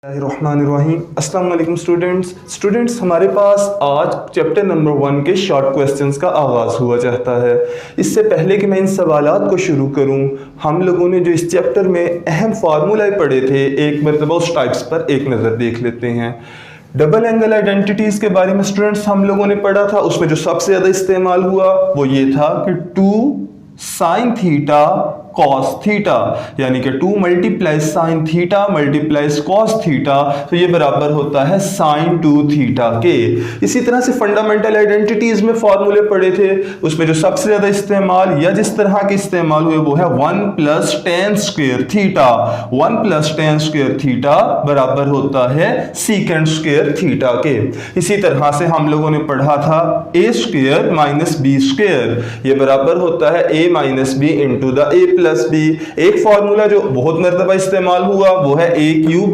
रहमानिर्रहीम। अस्सलाम वालेकुम स्टूडेंट्स हमारे पास आज चैप्टर नंबर 1 के शॉर्ट क्वेश्चंस का आगाज़ हुआ चाहता है। इससे पहले कि मैं इन सवालात को शुरू करूं, हम लोगों ने जो इस चैप्टर में अहम फार्मूला पढ़े थे, एक मरतबा उस टाइप्स पर एक नज़र देख लेते हैं। डबल एंगल आइडेंटिटीज़ के बारे में स्टूडेंट्स हम लोगों ने पढ़ा था। उसमें जो सबसे ज़्यादा इस्तेमाल हुआ वो ये था कि 2 sin थीटा cos थीटा, यानी कि 2 multiplies sine theta multiplies cos theta, तो ये बराबर होता है sin 2 थीटा के। इसी तरह से फंडामेंटल आइडेंटिटीज में फॉर्मूले पढ़े थे। उसमें जो सबसे ज्यादा इस्तेमाल या जिस तरह के इस्तेमाल हुए वो है 1 + tan square theta. 1 + tan square theta बराबर होता है सीकेंड स्क्वायर थीटा के। इसी तरह से हम लोगों ने पढ़ा था a² - b², ये बराबर होता है a - b × the a + b। एक फार्मूला जो बहुत मरतबा इस्तेमाल हुआ वो है a³ -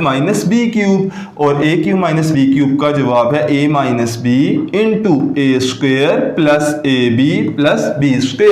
b³, और a³ - b³ का जवाब है a - b × a² + ab + b²।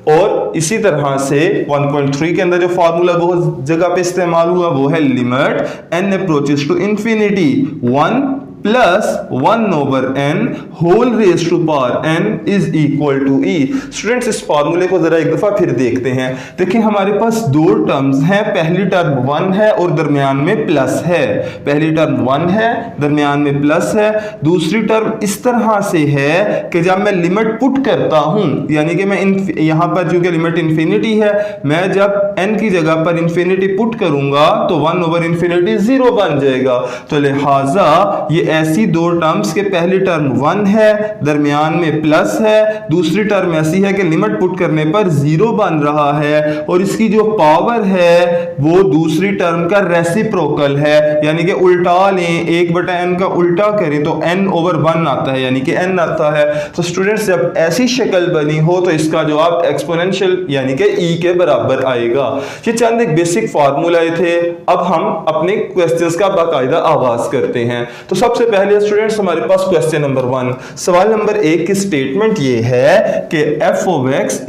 और इसी तरह से 1.3 के अंदर जो फार्मूला बहुत जगह पे इस्तेमाल हुआ वो है limit n approaches to infinity 1 + 1/n whole raise to power n is equal to e। Students इस फार्मूले को जरा एक दफा फिर देखते हैं। देखिए हमारे पास दो टर्म्स हैं, पहली टर्म 1 है और दरमियान में प्लस है। पहली टर्म 1 है, दरमियान में प्लस है। दूसरी टर्म इस तरह से है कि जब मैं लिमिट पुट करता हूं, यानी कि मैं यहां पर जो कि लिमिट इंफिनिटी है, मैं जब n की जगह पर इंफिनिटी पुट करूंगा तो 1/∞ 0 बन जाएगा। तो लिहाजा ये ऐसी दो टर्म्स के पहली टर्म 1 है, दरमियान में प्लस है, दूसरी टर्म ऐसी है कि लिमिट पुट करने पर 0 बन रहा है, और इसकी जो पावर है वो दूसरी टर्म का रेसिप्रोकल है, यानी कि उल्टा लें, 1/n का उल्टा करें तो n/1 आता है, यानी कि n आता है। तो स्टूडेंट्स जब ऐसी शक्ल बनी हो तो इसका जवाब एक्सपोनेंशियल यानी कि e के बराबर आएगा। ये चंद एक बेसिक फार्मूला थे। अब हम अपने क्वेश्चंस का बाकायदा आगाज करते हैं। तो सबसे पहले स्टूडेंट्स हमारे पास क्वेश्चन नंबर 1, सवाल नंबर 1 की स्टेटमेंट ये है कि f(x) =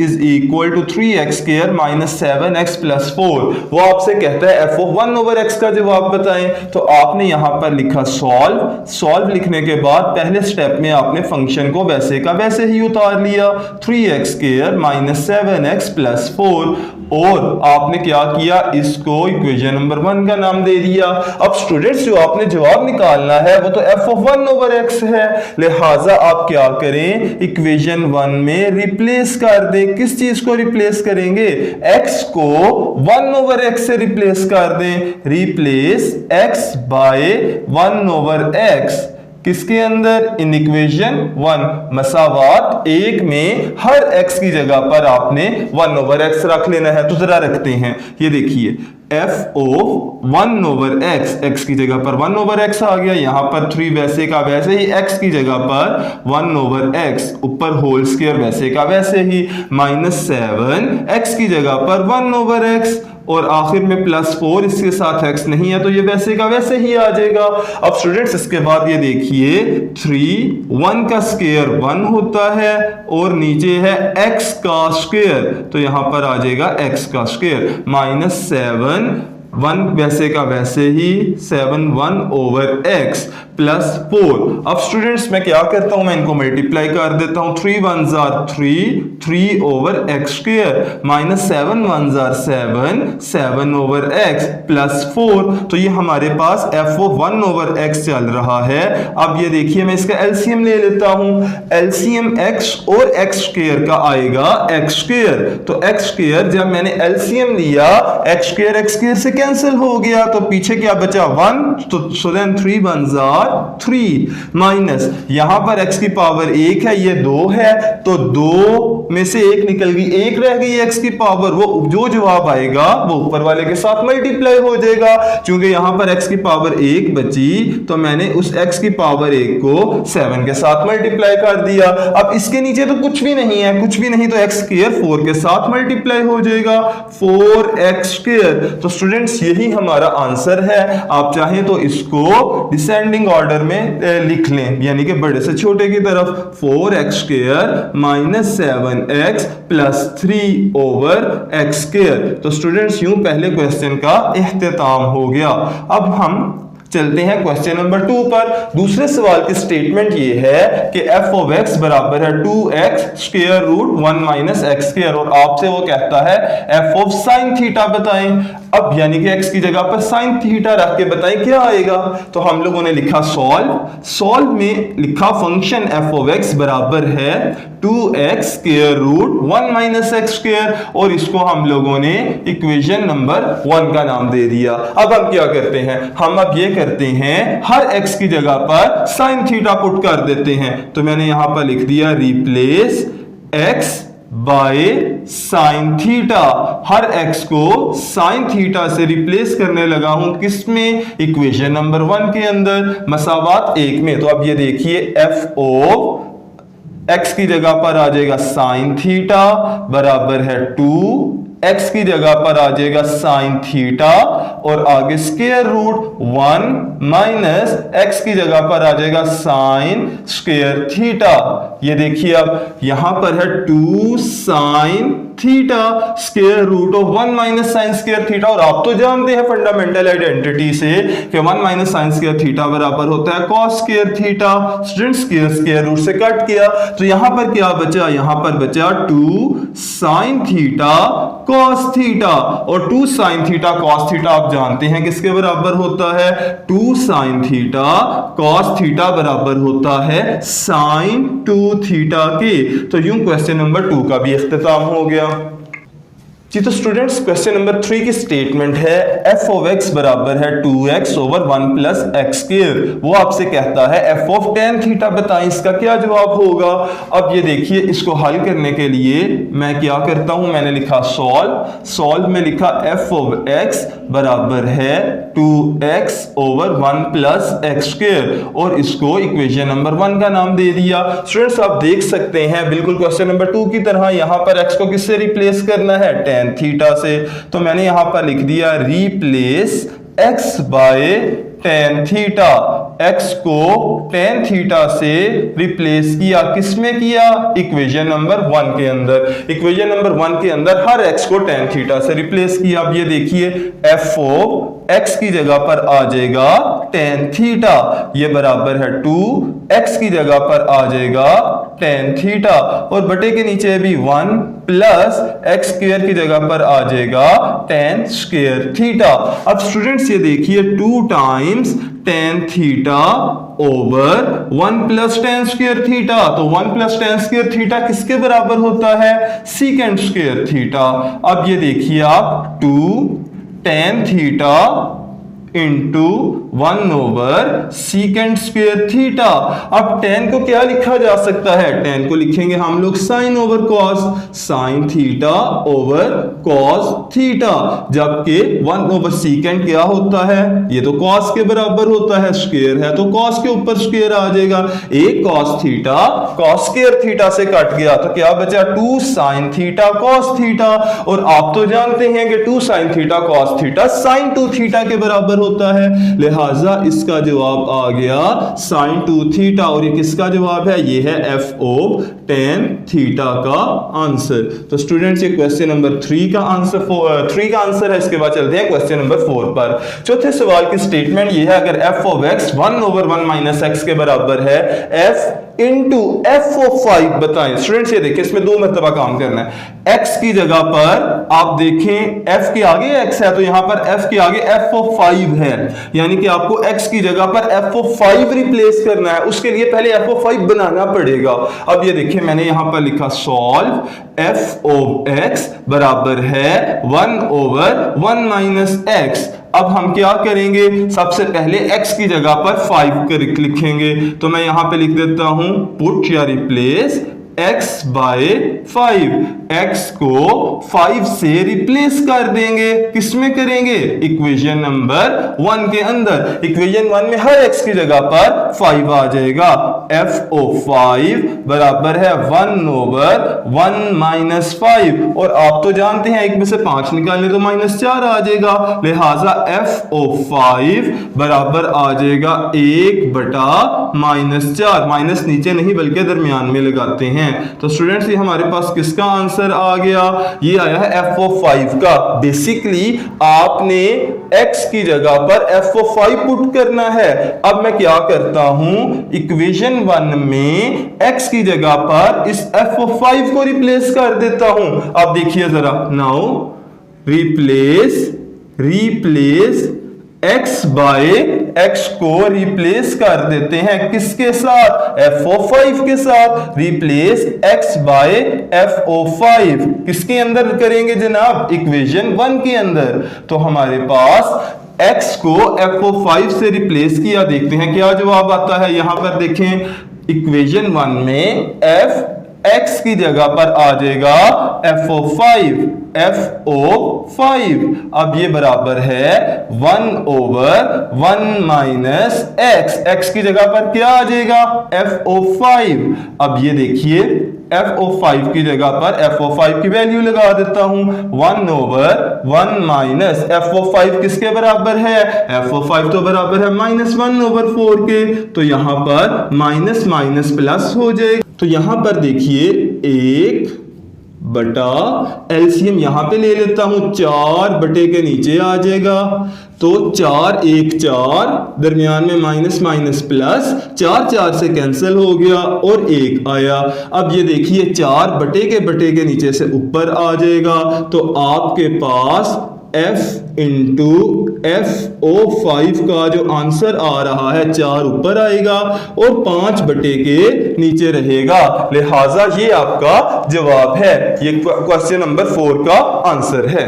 3x² - 7x + 4। वो आपसे कहता है f(1/x) का जवाब बताएं। तो आपने यहां पर लिखा सॉल्व लिखने के बाद पहले स्टेप में आपने फंक्शन को वैसे का वैसे ही उतार लिया, 3x² - 7x + 4, और आपने क्या किया, इसको इक्वेशन नंबर 1 का नाम दे दिया। अब स्टूडेंट्स जो आपने जवाब निकालना है वो तो f(1/x) है, लिहाजा आप क्या करें, इक्वेशन 1 में रिप्लेस कर दें। किस चीज को रिप्लेस करेंगे, x को 1/x से रिप्लेस कर दें। रिप्लेस x बाय 1/x किसके अंदर, इन इक्वेशन 1। मसावात 1 में हर x की जगह पर आपने 1/x रख लेना है। तो जरा रखते हैं, ये देखिए f(1/x), x की जगह पर 1/x आ गया, यहां पर 3 वैसे का वैसे ही, x की जगह पर 1/x, ऊपर होल स्क्वायर वैसे का वैसे ही, -7 x की जगह पर 1/x, और आखिर में +4, इसके साथ x नहीं है तो ये वैसे का वैसे ही आ जाएगा। अब स्टूडेंट्स इसके बाद ये देखिए 3 1 का स्क्वायर 1 होता है और नीचे है x का स्क्वायर, तो यहां पर आ जाएगा x का स्क्वायर, -7 1 वैसे का वैसे ही, 7 1/x + 4। अब स्टूडेंट्स मैं क्या करता हूं, मैं इनको मल्टीप्लाई कर देता हूं। 3 1s are 3/x² -7 1s are 7/x + 4। तो ये हमारे पास f(1/x) चल रहा है। अब ये देखिए मैं इसका एलसीएम ले लेता हूं। एलसीएम x और x² का आएगा x², तो x² जब मैंने एलसीएम लिया, x² से कैंसिल हो गया, तो पीछे क्या बचा 1, तो so then 3 1s are 3 minus, यहां पर x की पावर 1 है, ये 2 है, तो 2 में से 1 निकल गई, 1 रह गई x की पावर, वो जो जवाब आएगा वो ऊपर वाले के साथ मल्टीप्लाई हो जाएगा। क्योंकि यहां पर x की पावर 1 बची तो मैंने उस x की पावर 1 को 7 के साथ मल्टीप्लाई कर दिया। अब इसके नीचे तो कुछ भी नहीं है, कुछ भी नहीं, तो x² 4 के साथ मल्टीप्लाई हो जाएगा, 4x²। तो स्टूडेंट्स यही हमारा आंसर है। आप चाहें तो इसको डिसेंडिंग ऑर्डर में लिख लें, यानी कि बड़े से छोटे की तरफ, 4x² - 7x + 3/x²। तो स्टूडेंट्स यूं पहले क्वेश्चन का इख्तिताम हो गया। अब हम चलते हैं क्वेश्चन नंबर 2 पर। दूसरे सवाल की स्टेटमेंट ये है कि f ऑफ x बराबर है 2x square root 1 minus x square, और आपसे वो कहता है f ऑफ साइन थीटा बताएं। अब यानी कि x की जगह पर साइन थीटा रख के बताएं क्या आएगा। तो हम लोगों ने लिखा सॉल्व में लिखा फंक्शन f ऑफ x बराबर है 2x square root 1 minus x square, और इसको हम लोगों ने इक्वेशन नंबर 1 का नाम दे दिया। अब हम क्या करते हैं, हम अब ये करते हैं हर x की जगह पर साइन थीटा पुट कर देते हैं। तो मैंने यहां पर लिख दिया replace x by sine theta. Her x को साइन थीटा से रिप्लेस करने लगा हूं किसमें, इक्वेशन नंबर 1 के अंदर, मसावात 1 में। तो अब ये देखिए f ऑफ x की जगह पर आ जाएगा साइन थीटा बराबर है 2, x की जगह पर आ जाएगा साइन थीटा और आगे स्क्वायर रूट 1 माइनस x की जगह पर आ जाएगा साइन स्क्वायर थीटा। ये देखिए अब यहां पर है 2 sine theta square root of 1 minus sine square theta, और आप तो जानते हैं फंडामेंटल आइडेंटिटी से कि 1 माइनस साइन स्क्वायर थीटा बराबर होता है cos square theta. Student square root से कट किया तो यहां पर क्या बचा, यहां पर बचा 2 साइन थीटा कॉस थीटा, और 2 साइन थीटा कॉस थीटा आप जानते हैं किसके बराबर होता है, 2 साइन थीटा कॉस थीटा बराबर होता है साइन 2 थीटा के। तो यूं क्वेश्चन नंबर 2 का भी इख्तिताम हो गया जी। तो स्टूडेंट्स क्वेश्चन नंबर 3 की स्टेटमेंट है f ऑफ x बराबर है 2x over 1 plus x square. वो आपसे कहता है f ऑफ tan थीटा बताएं, इसका क्या जवाब होगा। अब ये देखिए इसको हल करने के लिए मैं क्या करता हूं, मैंने लिखा सॉल्व में लिखा f ऑफ x बराबर है 2x over 1 plus x square, और इसको इक्वेशन नंबर 1 का नाम दे दिया। स्टूडेंट्स आप देख सकते हैं बिल्कुल क्वेश्चन नंबर 2 की तरह यहां पर x को किससे रिप्लेस करना है, tan थीटा से। तो मैंने यहां पर लिख दिया replace x by tan theta. x को tan थीटा से रिप्लेस किया, किसमें किया, इक्वेशन नंबर 1 के अंदर। इक्वेशन नंबर 1 के अंदर हर x को tan थीटा से रिप्लेस किया। अब ये देखिए f ऑफ x की जगह पर आ जाएगा tan थीटा, ये बराबर है 2, x की जगह पर आ जाएगा tan थीटा और बटे के नीचे भी 1 प्लस एक्स स्क्वायर की जगह पर आ जाएगा tan स्क्वायर थीटा। अब स्टूडेंट्स ये देखिए 2 times tan theta over 1 plus tan square theta, तो 1 प्लस tan स्क्वायर थीटा किसके बराबर होता है, सीकेंट स्क्वायर थीटा। अब ये देखिए आप 2 tan theta into 1 over secant square theta. अब tan को क्या लिखा जा सकता है, tan को लिखेंगे हम लोग sine over cos, sine theta over cos theta, जबकि 1 ओवर सीकेंट क्या होता है, ये तो कॉस के बराबर होता है, स्क्वायर है तो कॉस के ऊपर स्क्वायर आ जाएगा। एक cos theta cos square theta से कट गया तो क्या बचा 2 साइन थीटा कॉस थीटा, और आप तो जानते हैं कि 2 sine theta cos theta sine 2 theta के बराबर होता है, लिहाजा इसका जवाब आ गया साइन 2 थीटा। और ये किसका जवाब है, ये है f ऑफ tan थीटा का आंसर। तो स्टूडेंट्स ये क्वेश्चन नंबर 3 का आंसर है। इसके बाद चलते हैं क्वेश्चन नंबर 4 पर। चौथे सवाल की स्टेटमेंट ये है, अगर f of x 1 over 1 minus x के बराबर है, f इंटू f ऑफ 5 बताएं। स्टूडेंट्स ये देखिए इसमें 2 मरतबा काम करना है। x की जगह पर आप देखें f के आगे x है तो यहां पर f के आगे f ऑफ 5 है, यानी कि आपको x की जगह पर f ऑफ 5 रिप्लेस करना है, उसके लिए पहले f ऑफ 5 बनाना पड़ेगा। अब ये देखिए मैंने यहां पर लिखा सॉल्व f ऑफ x बराबर है 1 ओवर 1 माइनस एक्स। अब हम क्या करेंगे, सबसे पहले x की जगह पर 5 लिखेंगे, तो मैं यहां पे लिख देता हूं पुट या रिप्लेस x बाय 5। x को 5 से रिप्लेस कर देंगे, किसमें करेंगे, इक्वेशन नंबर 1 के अंदर। इक्वेशन 1 में हर x की जगह पर 5 आ जाएगा। f ऑफ 5 बराबर है 1 ओवर 1 माइनस 5, और आप तो जानते हैं 1 में से 5 निकालने तो -4 आ जाएगा, लिहाजा f ऑफ 5 बराबर आ जाएगा 1 बटा -4। माइनस नीचे नहीं बल्कि दरमियान में लगाते हैं, हैं। तो स्टूडेंट्स ये हमारे पास किसका आंसर आ गया, ये आया है f(5) का। बेसिकली आपने x की जगह पर f(5) पुट करना है। अब मैं क्या करता हूं, इक्वेशन 1 में x की जगह पर इस f(5) को रिप्लेस कर देता हूं। अब देखिए जरा, now replace x by x को रिप्लेस कर देते हैं किसके साथ, f(5) के साथ। रिप्लेस x बाय f(5) किसके अंदर करेंगे जनाब, इक्वेशन 1 के अंदर। तो हमारे पास x को f(5) से रिप्लेस किया, देखते हैं क्या जवाब आता है। यहां पर देखें, इक्वेशन 1 में x की जगह पर आ जाएगा f(5). अब ये बराबर है 1/1 माइनस x की जगह पर क्या आ जाएगा, f(5). अब ये देखिए, f(5) की जगह पर f(5) की वैल्यू लगा देता हूं, 1/1 माइनस f(5) किसके बराबर है, f(5) तो बराबर है -1/4 के। तो यहां पर माइनस माइनस प्लस हो जाएगा। तो यहां पर देखिए 1 बटा एलसीएम यहां पे ले लेता हूं, 4 बटे के नीचे आ जाएगा। तो 4 1 4, दरमियान में माइनस माइनस प्लस, 4 4 से कैंसिल हो गया और 1 आया। अब ये देखिए 4 बटे के नीचे से ऊपर आ जाएगा। तो आपके पास f इंटू FO5 का जो आंसर आ रहा है 4 ऊपर आएगा और 5 बटे के नीचे रहेगा। लिहाजा ये आपका जवाब है, ये क्वेश्चन नंबर 4 का आंसर है।